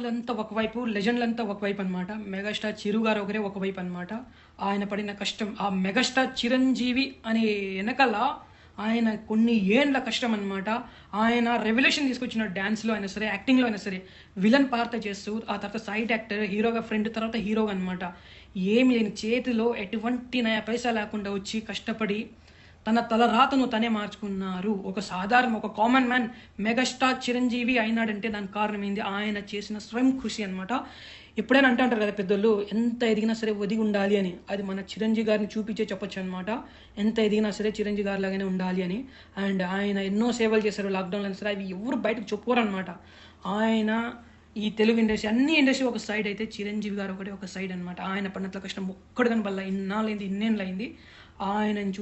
వాళ్ళంతా ఒకవైపు, లెజెండ్‌లంతా ఒకవైపు అనమాట. మెగాస్టార్ చిరు గారు ఒకరే ఒకవైపు అనమాట. ఆయన పడిన కష్టం, ఆ మెగాస్టార్ చిరంజీవి అనే ఎనకాల ఆయన కొన్ని ఏండ్ల కష్టం అనమాట. ఆయన రెవల్యూషన్ తీసుకొచ్చిన డాన్స్‌లో అయినా సరే, యాక్టింగ్‌లో అయినా సరే, విలన్ పాత్ర చేస్తూ, ఆ తర్వాత సైడ్ యాక్టర్, హీరోగా ఫ్రెండ్, తర్వాత హీరోగా అనమాట. ఏమి లేని చేతిలో ఎటువంటి నయా పైసా లేకుండా వచ్చి కష్టపడి తన తలరాతను తనే మార్చుకున్నారు. ఒక కామన్ మ్యాన్ మెగాస్టార్ చిరంజీవి అయినాడంటే దానికి కారణం ఏంది? ఆయన చేసిన స్వయం కృషి అనమాట. ఎప్పుడైనా అంటారు కదా పెద్దోళ్ళు, ఎంత ఎదిగినా సరే ఒదిగి ఉండాలి అని. అది మన చిరంజీవి గారిని చూపించే చెప్పొచ్చు అనమాట. ఎంత ఎదిగినా సరే చిరంజీవి గారి లాగానే ఉండాలి అని. అండ్ ఆయన ఎన్నో సేవలు చేశారు లాక్డౌన్లో అయినా సరే. అవి ఎవరు బయటకు చెప్పుకోరనమాట. ఆయన ఈ తెలుగు ఇండస్ట్రీ, అన్ని ఇండస్ట్రీ ఒక సైడ్ అయితే చిరంజీవి గారు ఒకటే ఒక సైడ్ అనమాట. ఆయన పడినంత కష్టం ఒక్కడు కనపడలా. ఇన్నేళ్ళైంది ఆయనని